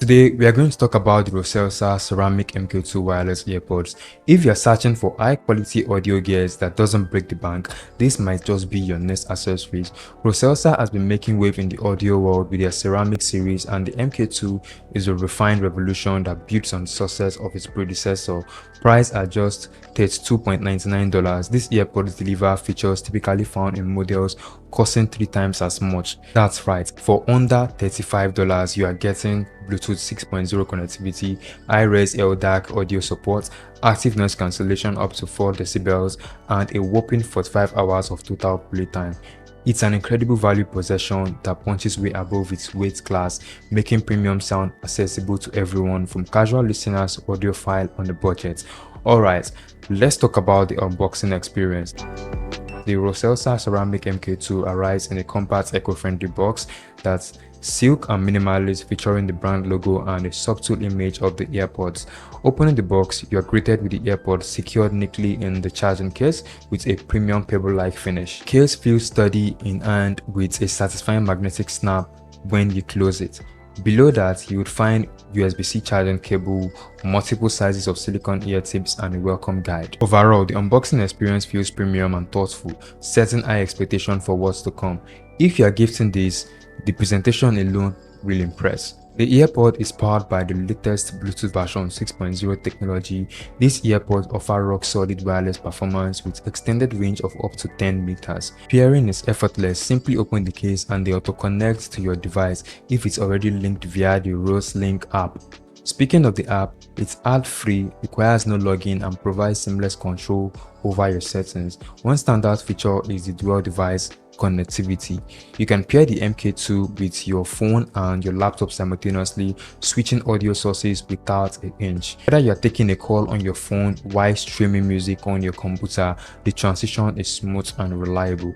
Today, we are going to talk about the Roseselsa Ceramic MK2 wireless earbuds. If you're searching for high-quality audio gears that doesn't break the bank, this might just be your next accessories. Roseselsa has been making wave in the audio world with their ceramic series, and the MK2 is a refined revolution that builds on the success of its predecessor. Priced at just $32.99, these earbuds deliver features typically found in models costing 3 times as much. That's right, for under $35, you are getting Bluetooth 6.0 connectivity, high-res LDAC audio support, active noise cancellation up to 4 decibels, and a whopping 45 hours of total playtime. It's an incredible value possession that punches way above its weight class, making premium sound accessible to everyone from casual listeners to audiophile on a budget. Alright, let's talk about the unboxing experience. The Roseselsa Ceramic MK2 arrives in a compact, eco-friendly box that's silk and minimalist, featuring the brand logo and a subtle image of the earpods. Opening the box, you are greeted with the earpods secured neatly in the charging case with a premium pebble-like finish. Case feels sturdy in hand with a satisfying magnetic snap when you close it. Below that, you would find USB-C charging cable, multiple sizes of silicone ear tips, and a welcome guide. Overall, the unboxing experience feels premium and thoughtful, setting high expectations for what's to come. If you are gifting this, the presentation alone will impress. The earpod is powered by the latest Bluetooth version 6.0 technology. These earpods offer rock-solid wireless performance with extended range of up to 10 meters. Pairing is effortless. Simply open the case and they auto-connect to your device if it's already linked via the Roseselsa app. Speaking of the app, it's ad-free, requires no login, and provides seamless control over your settings. One standout feature is the dual device connectivity. You can pair the MK2 with your phone and your laptop simultaneously, switching audio sources without a hinge. Whether you're taking a call on your phone while streaming music on your computer, the transition is smooth and reliable.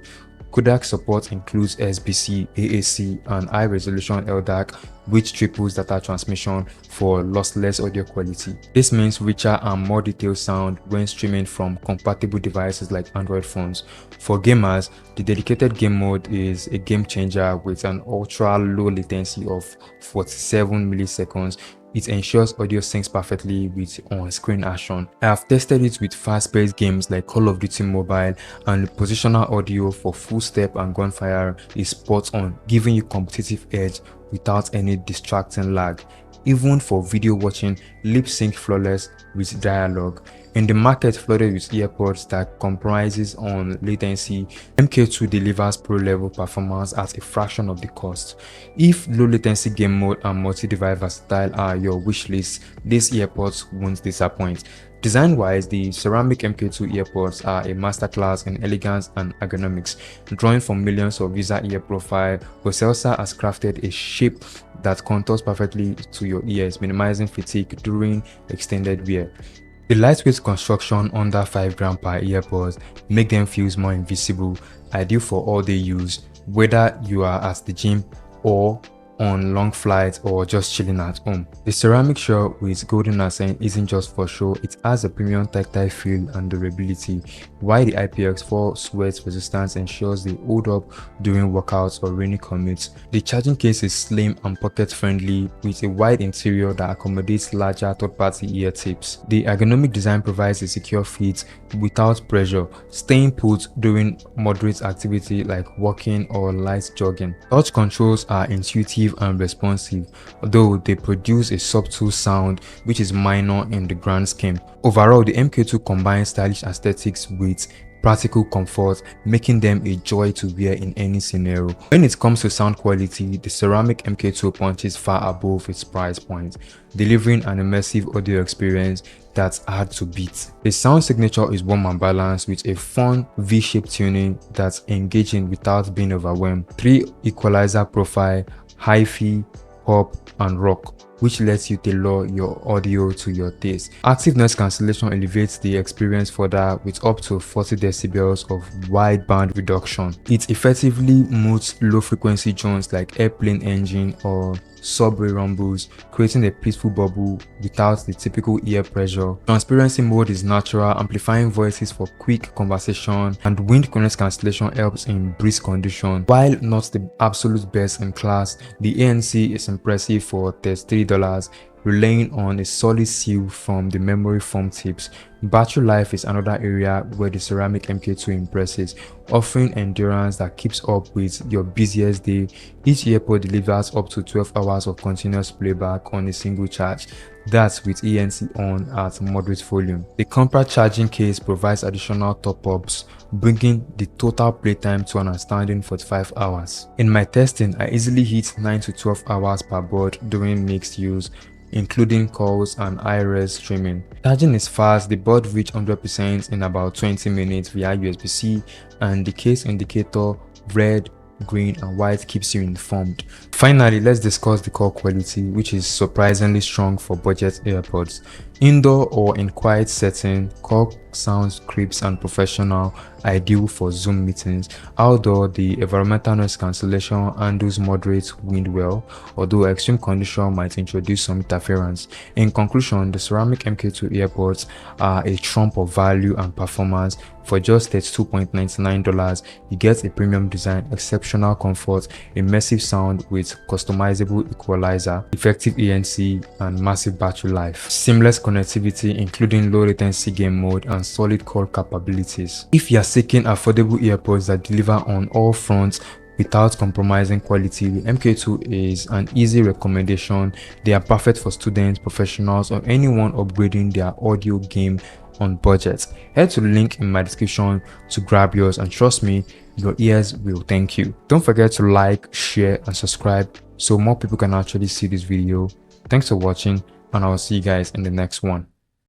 Codec support includes SBC, AAC, and high-resolution LDAC, which triples data transmission for lossless audio quality. This means richer and more detailed sound when streaming from compatible devices like Android phones. For gamers, the dedicated game mode is a game changer with an ultra-low latency of 47 milliseconds. It ensures audio syncs perfectly with on-screen action. I have tested it with fast-paced games like Call of Duty Mobile, and the positional audio for full step and gunfire is spot on, giving you competitive edge without any distracting lag. Even for video watching, lip sync flawless with dialogue. In the market flooded with earpods that comprises on latency, MK2 delivers pro-level performance at a fraction of the cost. If low latency game mode and multi-device versatile are your wish list, these earpods won't disappoint. Design-wise, the ceramic MK2 earpods are a masterclass in elegance and ergonomics. Drawing from millions of user ear profile, Roseselsa has crafted a shape that contours perfectly to your ears, minimizing fatigue during extended wear. The lightweight construction under 5 grams per earbuds make them feel more invisible, ideal for all-day use, whether you are at the gym or on long flights or just chilling at home. The ceramic shell with golden accent isn't just for show, it has a premium tactile feel and durability, while the IPX4 sweat resistance ensures they hold up during workouts or rainy commutes. The charging case is slim and pocket friendly with a wide interior that accommodates larger third-party ear tips. The ergonomic design provides a secure fit without pressure, staying put during moderate activity like walking or light jogging. Touch controls are intuitive and responsive, though they produce a subtle sound which is minor in the grand scheme. Overall, the MK2 combines stylish aesthetics with practical comfort, making them a joy to wear in any scenario. When it comes to sound quality, the ceramic MK2 punches far above its price point, delivering an immersive audio experience that's hard to beat. The sound signature is warm and balanced with a fun V-shaped tuning that's engaging without being overwhelmed. 3 equalizer profile, hi-fi, pop, and rock, which lets you tailor your audio to your taste. Active noise cancellation elevates the experience further with up to 40 decibels of wideband reduction. It effectively mutes low frequency zones like airplane engine or subway rumbles, creating a peaceful bubble without the typical ear pressure. Transparency mode is natural, amplifying voices for quick conversation, and wind noise cancellation helps in breeze condition. While not the absolute best in class, the ANC is impressive for 33 $30, relying on a solid seal from the memory foam tips. Battery life is another area where the ceramic MK2 impresses, offering endurance that keeps up with your busiest day. Each earpod delivers up to 12 hours of continuous playback on a single charge. That's with ANC on at moderate volume. The compact charging case provides additional top-ups, bringing the total playtime to an astounding 45 hours. In my testing, I easily hit 9 to 12 hours per board during mixed use, including calls and iRes streaming. Charging is fast. The board reached 100% in about 20 minutes via USB-C, and the case indicator red, green and white keeps you informed. Finally, let's discuss the call quality, which is surprisingly strong for budget AirPods. Indoor or in quiet setting, call sounds crisp and professional, ideal for Zoom meetings. Outdoor, the environmental noise cancellation handles moderate wind well, although extreme condition might introduce some interference. In conclusion, the ceramic MK2 earbuds are a trump of value and performance. For just $32.99, you get a premium design, exceptional comfort, immersive sound with customizable equalizer, effective ANC, and massive battery life. Seamless connectivity, including low latency game mode and solid call capabilities. If you are seeking affordable earpods that deliver on all fronts without compromising quality, the MK2 is an easy recommendation. They are perfect for students, professionals, or anyone upgrading their audio game on budget. Head to the link in my description to grab yours, and trust me, your ears will thank you. Don't forget to like, share and subscribe so more people can actually see this video. Thanks for watching, and I will see you guys in the next one.